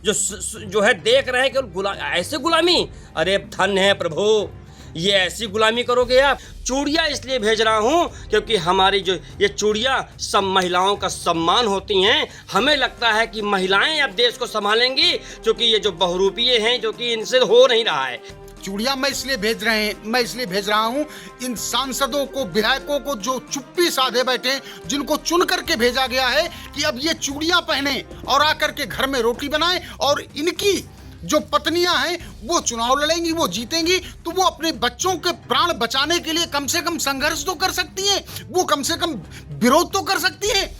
जो है देख रहे हैं केवल ऐसे गुलामी। अरे धन है प्रभु, ये ऐसी गुलामी करोगे आप। चूड़ियाँ इसलिए भेज रहा हूँ क्योंकि हमारी जो ये चूड़ियाँ सब महिलाओं का सम्मान होती हैं। हमें लगता है कि महिलाएं अब देश को संभालेंगी, क्योंकि ये जो बहुरूपिये हैं जो कि इनसे हो नहीं रहा है। चूड़ियां मैं इसलिए भेज रहा हूं इन सांसदों को, विधायकों को जो चुप्पी साधे बैठे, जिनको चुन करके भेजा गया है कि अब ये चूड़ियां पहने और आकर के घर में रोटी बनाएं, और इनकी जो पत्नियां हैं वो चुनाव लड़ेंगी, वो जीतेंगी, तो वो अपने बच्चों के प्राण बचाने के लिए कम से कम संघर्ष तो कर सकती हैं, वो कम से कम विरोध तो कर सकती हैं।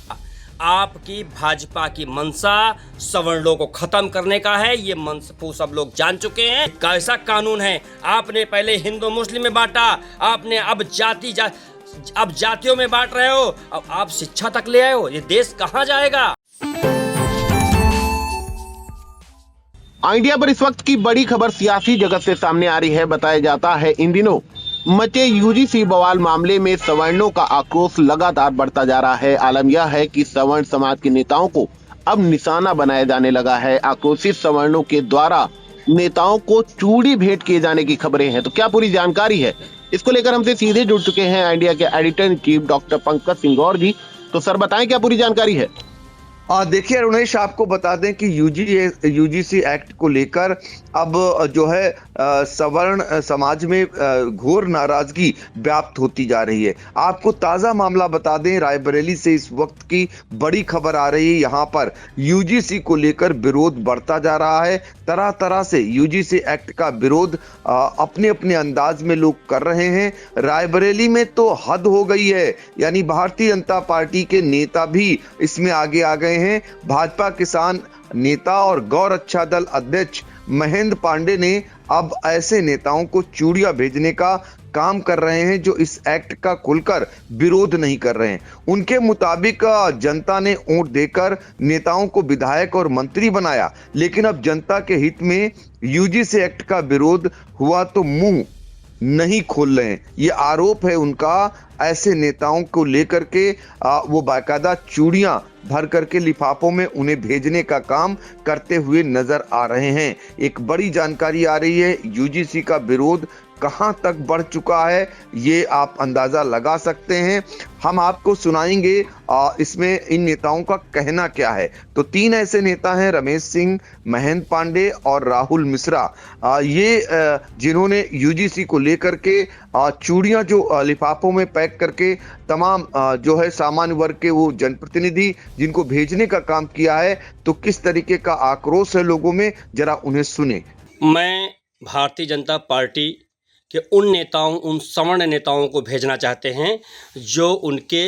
आपकी भाजपा की मंशा सवर्णों को खत्म करने का है, ये मंशा सब लोग जान चुके हैं। कैसा कानून है, आपने पहले हिंदू मुस्लिम में बांटा, आपने अब जातियों में बांट रहे हो, अब आप शिक्षा तक ले आए हो। ये देश कहां जाएगा? इंडिया पर इस वक्त की बड़ी खबर सियासी जगत से सामने आ रही है। बताया जाता है इन दिनों मचे यूजीसी बवाल मामले में सवर्णों का आक्रोश लगातार बढ़ता जा रहा है। आलम यह है कि सवर्ण समाज के नेताओं को अब निशाना बनाया जाने लगा है। आक्रोशित सवर्णों के द्वारा नेताओं को चूड़ी भेंट किए जाने की खबरें हैं। तो क्या पूरी जानकारी है, इसको लेकर हमसे सीधे जुड़ चुके हैं इंडिया के editor in chief doctor Pankaj Singh Gaur ji. तो सर बताएं क्या पूरी जानकारी है। देखिए अरुणेश, आपको बता दें कि यूजीसी एक्ट को लेकर अब जो है सवर्ण समाज में घोर नाराजगी व्याप्त होती जा रही है। आपको ताजा मामला बता दें, रायबरेली से इस वक्त की बड़ी खबर आ रही है। यहाँ पर यूजीसी को लेकर विरोध बढ़ता जा रहा है। तरह तरह से यूजीसी एक्ट का विरोध अपने अपने अंदाज में लोग कर रहे हैं। रायबरेली में तो हद हो गई है, यानी भारतीय जनता पार्टी के नेता भी इसमें आगे आ गए हैं। भाजपा किसान नेता और गौ रक्षा दल अध्यक्ष महेंद्र पांडे ने अब ऐसे नेताओं को चूड़ियां भेजने का काम कर रहे हैं जो इस एक्ट का खुलकर विरोध नहीं कर रहे हैं। उनके मुताबिक जनता ने वोट देकर नेताओं को विधायक और मंत्री बनाया, लेकिन अब जनता के हित में यूजीसी एक्ट का विरोध हुआ तो मुंह नहीं खोल रहे हैं। ये आरोप है उनका। ऐसे नेताओं को लेकर के वो बाकायदा चूड़ियां भर करके लिफाफों में उन्हें भेजने का काम करते हुए नजर आ रहे हैं। एक बड़ी जानकारी आ रही है, यूजीसी का विरोध कहां तक बढ़ चुका है ये आप अंदाजा लगा सकते हैं। हम आपको सुनाएंगे इसमें इन नेताओं का कहना क्या है। तो तीन ऐसे नेता हैं, रमेश सिंह, महेंद्र पांडे और राहुल मिश्रा, ये जिन्होंने यूजीसी को लेकर के चूड़ियां जो लिफाफों में पैक करके तमाम जो है सामान्य वर्ग के वो जनप्रतिनिधि जिनको भेजने का काम किया है। तो किस तरीके का आक्रोश है लोगों में, जरा उन्हें सुने। मैं भारतीय जनता पार्टी कि उन नेताओं, उन सवर्ण नेताओं को भेजना चाहते हैं जो उनके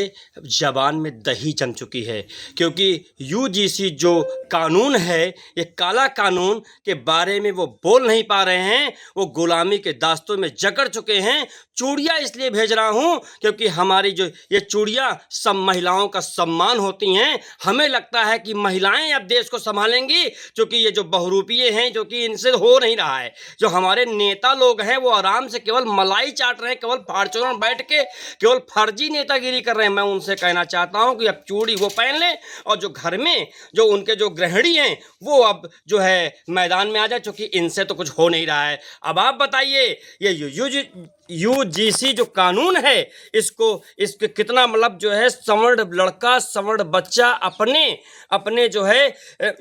ज़बान में दही जम चुकी है, क्योंकि यूजीसी जो कानून है, ये काला कानून के बारे में वो बोल नहीं पा रहे हैं। वो गुलामी के दास्तों में जकड़ चुके हैं। चूड़ियाँ इसलिए भेज रहा हूँ क्योंकि हमारी जो ये चूड़ियाँ सब महिलाओं का सम्मान होती हैं। हमें लगता है कि महिलाएं अब देश को संभालेंगी, क्योंकि ये जो बहुरूपिये हैं जो कि इनसे हो नहीं रहा है। जो हमारे नेता लोग हैं वो आराम से केवल मलाई चाट रहे हैं, केवल फार्चूनर में बैठ के केवल फर्जी नेतागिरी कर रहे हैं। मैं उनसे कहना चाहता हूं कि अब चूड़ी वो पहन लें, और जो घर में जो उनके जो गृहिणी हैं वो अब जो है मैदान में आ जाए, क्योंकि इनसे तो कुछ हो नहीं रहा है। अब आप बताइए, ये यूजीसी जो कानून है, इसके कितना मतलब जो है सवर्ण लड़का, सवर्ण बच्चा अपने जो है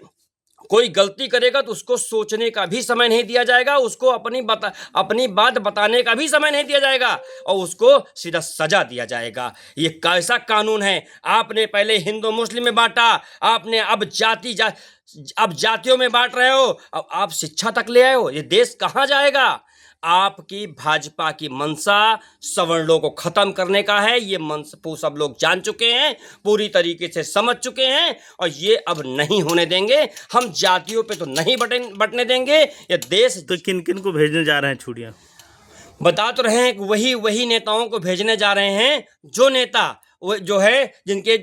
कोई गलती करेगा तो उसको सोचने का भी समय नहीं दिया जाएगा, उसको अपनी बात बताने का भी समय नहीं दिया जाएगा, और उसको सीधा सजा दिया जाएगा। ये कैसा कानून है? आपने पहले हिंदू मुस्लिम में बांटा, आपने अब जातियों में बांट रहे हो, अब आप शिक्षा तक ले आए हो। ये देश कहां जाएगा? आपकी भाजपा की मंशा सवर्णों को खत्म करने का है, ये मंशा सब लोग जान चुके हैं, पूरी तरीके से समझ चुके हैं, और ये अब नहीं होने देंगे। हम जातियों पे तो नहीं बटने देंगे। ये देश तो किन किन को भेजने जा रहे हैं चूड़ियाँ? बता तो रहे हैं कि वही नेताओं को भेजने जा रहे हैं जो नेता वो जो है जिनके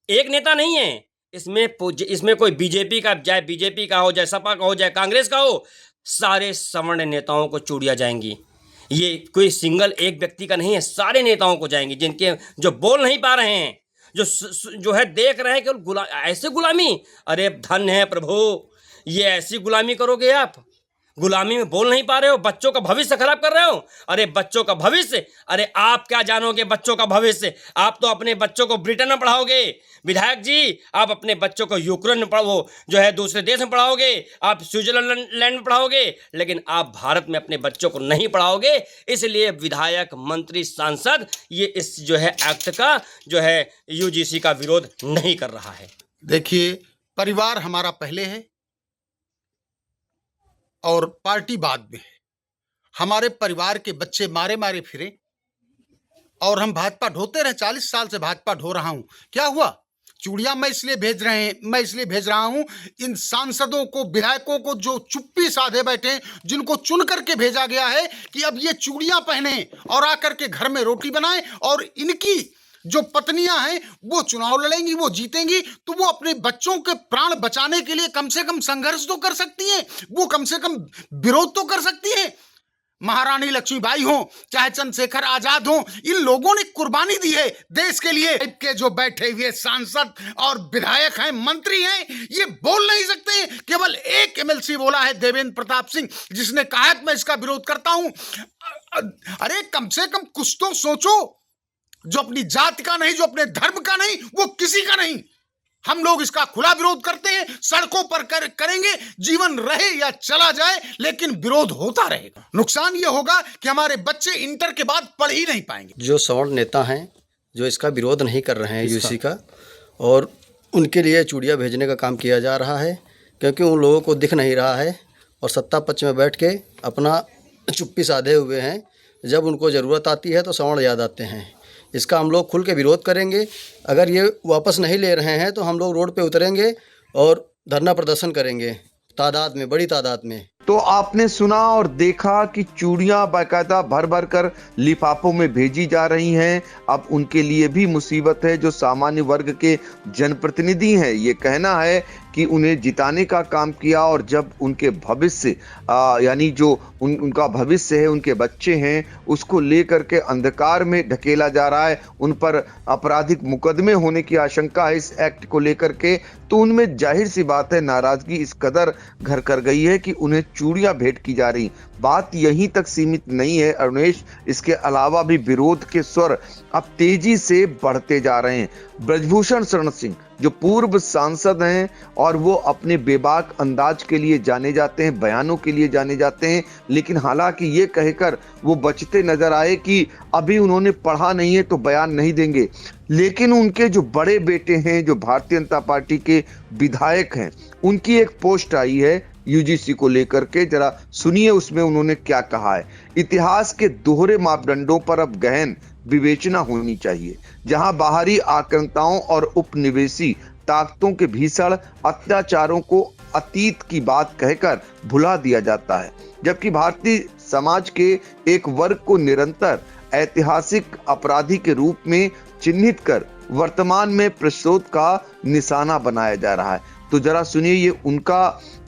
एक नेता नहीं है इसमें कोई बीजेपी का, चाहे बीजेपी का हो, चाहे सपा का हो, चाहे कांग्रेस का हो, सारे सवर्ण नेताओं को चूड़ियाँ जाएंगी। ये कोई सिंगल एक व्यक्ति का नहीं है, सारे नेताओं को जाएंगी जिनके जो बोल नहीं पा रहे हैं, जो है देख रहे हैं केवल ऐसे गुलामी। अरे धन है प्रभु, ये ऐसी गुलामी करोगे आप? गुलामी में बोल नहीं पा रहे हो, बच्चों का भविष्य खराब कर रहे हो। अरे बच्चों का भविष्य, अरे आप क्या जानोगे बच्चों का भविष्य? आप तो अपने बच्चों को ब्रिटेन में पढ़ाओगे विधायक जी, आप अपने बच्चों को यूक्रेन में पढ़ाओ, जो है दूसरे देश में पढ़ाओगे, आप स्विट्जरलैंड में पढ़ाओगे, लेकिन आप भारत में अपने बच्चों को नहीं पढ़ाओगे। इसलिए विधायक, मंत्री, सांसद ये इस जो है एक्ट का जो है यूजीसी का विरोध नहीं कर रहा है। देखिए, परिवार हमारा पहले है और पार्टी बाद में है। हमारे परिवार के बच्चे मारे मारे फिरे और हम भाजपा ढोते रहे। 40 साल से भाजपा ढो रहा हूं। क्या हुआ? चूड़ियां मैं इसलिए भेज रहा हूं इन सांसदों को, विधायकों को जो चुप्पी साधे बैठे हैं, जिनको चुन करके भेजा गया है कि अब ये चूड़ियां पहने और आकर के घर में रोटी बनाएं, और इनकी जो पत्नियां हैं वो चुनाव लड़ेंगी, वो जीतेंगी, तो वो अपने बच्चों के प्राण बचाने के लिए कम से कम संघर्ष तो कर सकती हैं, वो कम से कम विरोध तो कर सकती हैं। महारानी लक्ष्मीबाई हो, चाहे चंद्रशेखर आजाद हो, इन लोगों ने कुर्बानी दी है देश के लिए। के जो बैठे हुए सांसद और विधायक हैं, मंत्री हैं, ये बोल नहीं सकते। केवल एक एमएलसी बोला है, देवेंद्र प्रताप सिंह, जिसने कहा कि मैं इसका विरोध करता हूं। अरे कम से कम कुछ तो सोचो। जो अपनी जाति का नहीं, जो अपने धर्म का नहीं, वो किसी का नहीं। हम लोग इसका खुला विरोध करते हैं, सड़कों पर करेंगे, जीवन रहे या चला जाए, लेकिन विरोध होता रहेगा। नुकसान ये होगा कि हमारे बच्चे इंटर के बाद पढ़ ही नहीं पाएंगे। जो सवर्ण नेता हैं जो इसका विरोध नहीं कर रहे हैं यूजीसी का, और उनके लिए चूड़ियाँ भेजने का काम किया जा रहा है, क्योंकि उन लोगों को दिख नहीं रहा है और सत्ता पक्ष में बैठ के अपना चुप्पी साधे हुए हैं। जब उनको ज़रूरत आती है तो सवर्ण याद आते हैं। इसका हम लोग खुल के विरोध करेंगे। अगर ये वापस नहीं ले रहे हैं तो हम लोग रोड पे उतरेंगे और धरना प्रदर्शन करेंगे, तादाद में, बड़ी तादाद में। तो आपने सुना और देखा कि चूड़ियां बाकायदा भर भर कर लिफाफों में भेजी जा रही हैं। अब उनके लिए भी मुसीबत है जो सामान्य वर्ग के जनप्रतिनिधि हैं। ये कहना है कि उन्हें जिताने का काम किया, और जब उनके भविष्य यानी जो उनका भविष्य है, उनके बच्चे हैं, उसको लेकर के अंधकार में ढकेला जा रहा है। उन पर आपराधिक मुकदमे होने की आशंका है इस एक्ट को लेकर के। तो उनमें जाहिर सी बात है नाराजगी इस कदर घर कर गई है कि उन्हें चूड़ियां भेंट की जा रही। बात यहीं तक सीमित नहीं है अरुणेश, इसके अलावा भी विरोध के स्वर अब तेजी से बढ़ते जा रहे हैं। ब्रजभूषण शरण सिंह जो पूर्व सांसद हैं और वो अपने बेबाक अंदाज के लिए जाने जाते हैं, बयानों के लिए जाने जाते हैं, लेकिन हालांकि ये कहकर वो बचते नजर आए कि अभी उन्होंने पढ़ा नहीं है तो बयान नहीं देंगे। लेकिन उनके जो बड़े बेटे हैं, जो भारतीय जनता पार्टी के विधायक हैं, उनकी एक पोस्ट आई है यूजीसी को लेकर के। जरा सुनिए उसमें उन्होंने क्या कहा है। इतिहास के दोहरे मापदंडों पर अब गहन विवेचना होनी चाहिए, जहां बाहरी आक्रांताओं और उपनिवेशी ताकतों के भीषण अत्याचारों को अतीत की बात कहकर भुला दिया जाता है, जबकि भारतीय समाज के एक वर्ग को निरंतर ऐतिहासिक अपराधी के रूप में चिन्हित कर वर्तमान में प्रतिशोध का निशाना बनाया जा रहा है। तो जरा सुनिए, ये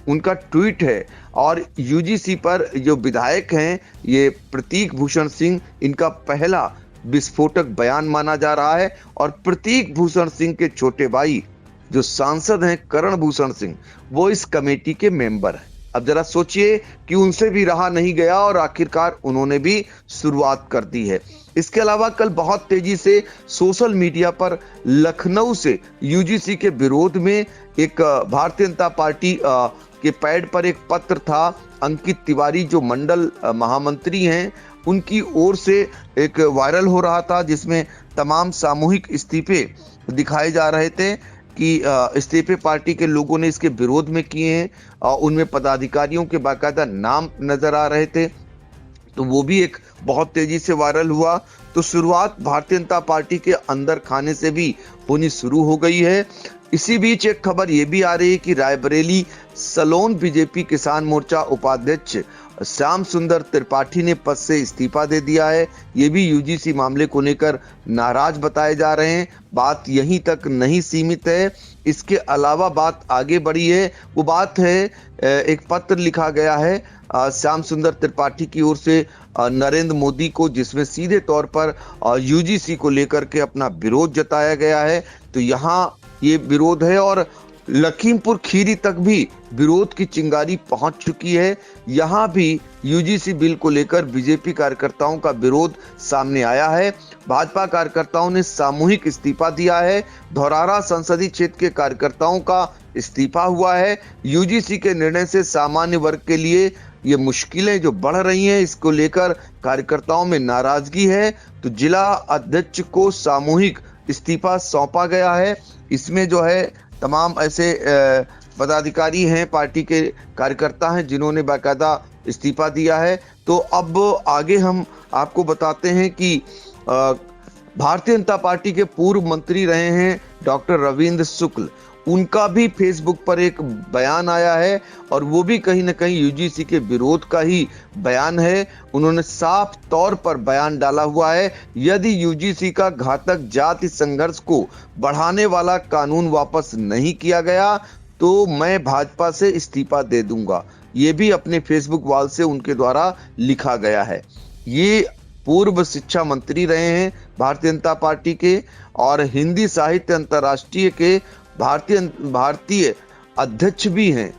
उनका ट्वीट है। और यूजीसी पर जो विधायक हैं, ये प्रतीक भूषण सिंह, इनका पहला विस्फोटक बयान माना जा रहा है। और प्रतीक भूषण सिंह के छोटे भाई जो सांसद हैं करण भूषण सिंह, वो इस कमेटी के मेंबर हैं। अब जरा सोचिए कि उनसे भी रहा नहीं गया और आखिरकार उन्होंने भी शुरुआत कर दी है। इसके अलावा कल बहुत तेजी से सोशल मीडिया पर लखनऊ से यूजीसी के विरोध में एक भारतीय जनता पार्टी के पैड पर एक पत्र था। अंकित तिवारी जो मंडल महामंत्री हैं, उनकी ओर से एक वायरल हो रहा था, जिसमें तमाम सामूहिक इस्तीफे दिखाए जा रहे थे कि इस्तीफे पार्टी के लोगों ने इसके विरोध में किए हैं। उनमें पदाधिकारियों के बाकायदा नाम नजर आ रहे थे, तो वो भी एक बहुत तेजी से वायरल हुआ। तो शुरुआत भारतीय जनता पार्टी के अंदर खाने से भी होनी शुरू हो गई है। इसी बीच एक खबर ये भी आ रही है कि रायबरेली सलोन बीजेपी किसान मोर्चा उपाध्यक्ष श्याम सुंदर त्रिपाठी ने पद से इस्तीफा दे दिया है। ये भी यूजीसी मामले को लेकर नाराज बताए जा रहे हैं। बात यहीं तक नहीं सीमित है, इसके अलावा बात आगे बढ़ी है। वो बात है, एक पत्र लिखा गया है श्याम सुंदर त्रिपाठी की ओर से नरेंद्र मोदी को, जिसमें सीधे तौर पर यूजीसी को लेकर के अपना विरोध जताया गया है। तो यहाँ ये विरोध है और लखीमपुर खीरी तक भी विरोध की चिंगारी पहुंच चुकी है। यहां भी यूजीसी बिल को लेकर बीजेपी कार्यकर्ताओं का विरोध सामने आया है। भाजपा कार्यकर्ताओं ने सामूहिक इस्तीफा दिया है। धौरारा संसदीय क्षेत्र के कार्यकर्ताओं का इस्तीफा हुआ है। यूजीसी के निर्णय से सामान्य वर्ग के लिए ये मुश्किलें जो बढ़ रही हैं, इसको लेकर कार्यकर्ताओं में नाराजगी है। तो जिला अध्यक्ष को सामूहिक इस्तीफा सौंपा गया है। इसमें जो है तमाम ऐसे पदाधिकारी हैं, पार्टी के कार्यकर्ता हैं जिन्होंने बाकायदा इस्तीफा दिया है। तो अब आगे हम आपको बताते हैं कि भारतीय जनता पार्टी के पूर्व मंत्री रहे हैं डॉक्टर रविंद्र शुक्ल, उनका भी फेसबुक पर एक बयान आया है और वो भी कहीं ना कहीं यूजीसी के विरोध का ही बयान है। उन्होंने साफ तौर पर बयान डाला हुआ है, यदि यूजीसी का घातक जाति संघर्ष को बढ़ाने वाला कानून वापस नहीं किया गया तो मैं भाजपा से इस्तीफा दे दूंगा। ये भी अपने फेसबुक वॉल से उनके द्वारा लिखा गया है। ये पूर्व शिक्षा मंत्री रहे हैं भारतीय जनता पार्टी के और हिंदी साहित्य अंतर्राष्ट्रीय के भारतीय अध्यक्ष भी हैं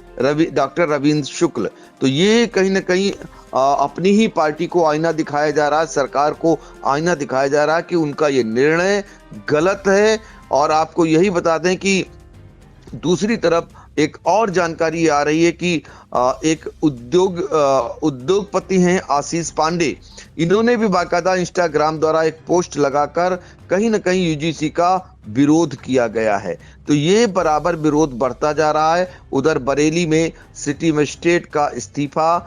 डॉक्टर रविंद्र शुक्ल। तो ये कहीं ना कहीं अपनी ही पार्टी को आईना दिखाया जा रहा है, सरकार को आईना दिखाया जा रहा है कि उनका ये निर्णय गलत है। और आपको यही बता दें कि दूसरी तरफ एक और जानकारी आ रही है कि एक उद्योगपति हैं आशीष पांडे, इन्होंने भी बाकायदा इंस्टाग्राम द्वारा एक पोस्ट लगाकर कहीं ना कहीं यूजीसी का विरोध किया गया है। तो ये बराबर विरोध बढ़ता जा रहा है। उधर बरेली में सिटी मजिस्ट्रेट का इस्तीफा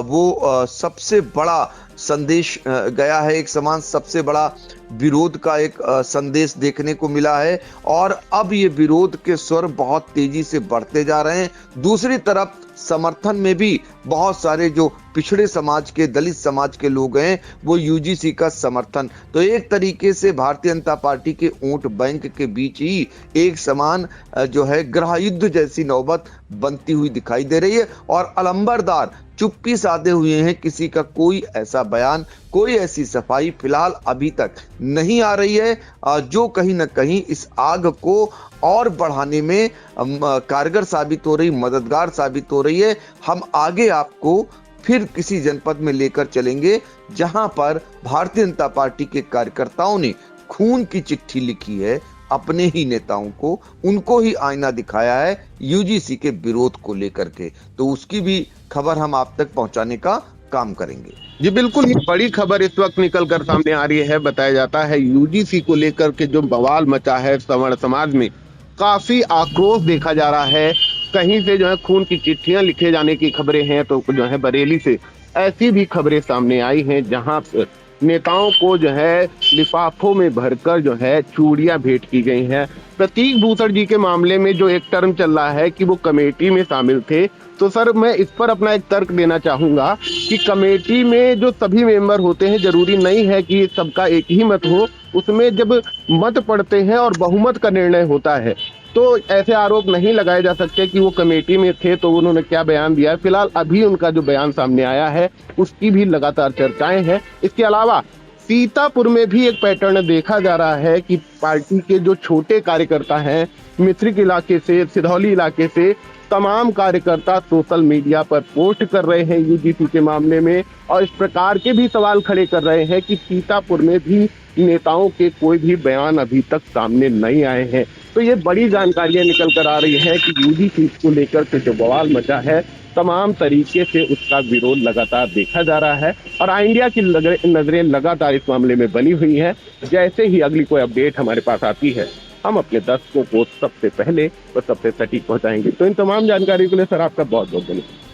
वो सबसे बड़ा संदेश गया है, एक समान सबसे बड़ा विरोध का एक संदेश देखने को मिला है और अब ये विरोध के स्वर बहुत तेजी से बढ़ते जा रहे हैं। दूसरी तरफ समर्थन में भी बहुत सारे जो पिछड़े समाज के, दलित समाज के लोग हैं वो यूजीसी का समर्थन। तो एक तरीके से भारतीय जनता पार्टी के वोट बैंक के बीच ही एक समान जो है गृह युद्ध जैसी नौबत बनती हुई दिखाई दे रही है और अलंबरदार चुप्पी साधे हुए हैं। किसी का कोई ऐसा बयान, कोई ऐसी सफाई फिलहाल अभी तक नहीं आ रही है जो कहीं ना कहीं इस आग को और बढ़ाने में कारगर साबित हो रही, मददगार साबित हो रही है। हम आगे आपको फिर किसी जनपद में लेकर चलेंगे जहां पर भारतीय जनता पार्टी के कार्यकर्ताओं ने खून की चिट्ठी लिखी है अपने ही नेताओं को, उनको ही आईना दिखाया है यूजीसी के विरोध को लेकर के। तो उसकी भी खबर हम आप तक पहुंचाने का काम करेंगे। जी बिल्कुल, ये बड़ी खबर इस वक्त निकल कर सामने आ रही है। बताया जाता है यूजीसी को लेकर के जो बवाल मचा है सवर्ण समाज में, काफी आक्रोश देखा जा रहा है। कहीं से जो है खून की चिट्ठियां लिखे जाने की खबरें हैं, तो जो है बरेली से ऐसी भी खबरें सामने आई हैं जहां नेताओं को जो है लिफाफों में भरकर जो है चूड़ियां भेंट की गई हैं। प्रतीक भूषण जी के मामले में जो एक टर्म चल रहा है कि वो कमेटी में शामिल थे, तो सर मैं इस पर अपना एक तर्क देना चाहूंगा कि कमेटी में जो सभी मेंबर होते हैं, जरूरी नहीं है कि सबका एक ही मत हो। उसमें जब मत पड़ते हैं और बहुमत का निर्णय होता है तो ऐसे आरोप नहीं लगाए जा सकते कि वो कमेटी में थे तो उन्होंने क्या बयान दिया है। फिलहाल अभी उनका जो बयान सामने आया है उसकी भी लगातार चर्चाएं हैं। इसके अलावा सीतापुर में भी एक पैटर्न देखा जा रहा है कि पार्टी के जो छोटे कार्यकर्ता हैं, मिश्रिक इलाके से, सिधौली इलाके से, तमाम कार्यकर्ता सोशल मीडिया पर पोस्ट कर रहे हैं यूजीसी के मामले में और इस प्रकार के भी सवाल खड़े कर रहे हैं कि सीतापुर में भी नेताओं के कोई भी बयान अभी तक सामने नहीं आए हैं। तो ये बड़ी जानकारियां निकल कर आ रही है कि यूजीसी को लेकर के जो बवाल मचा है, तमाम तरीके से उसका विरोध लगातार देखा जा रहा है और इंडिया की नजरें लगातार इस मामले में बनी हुई है। जैसे ही अगली कोई अपडेट हमारे पास आती है, हम अपने दर्शकों को सबसे पहले और सबसे सटीक पहुंचाएंगे। तो इन तमाम जानकारी के लिए सर आपका बहुत बहुत धन्यवाद।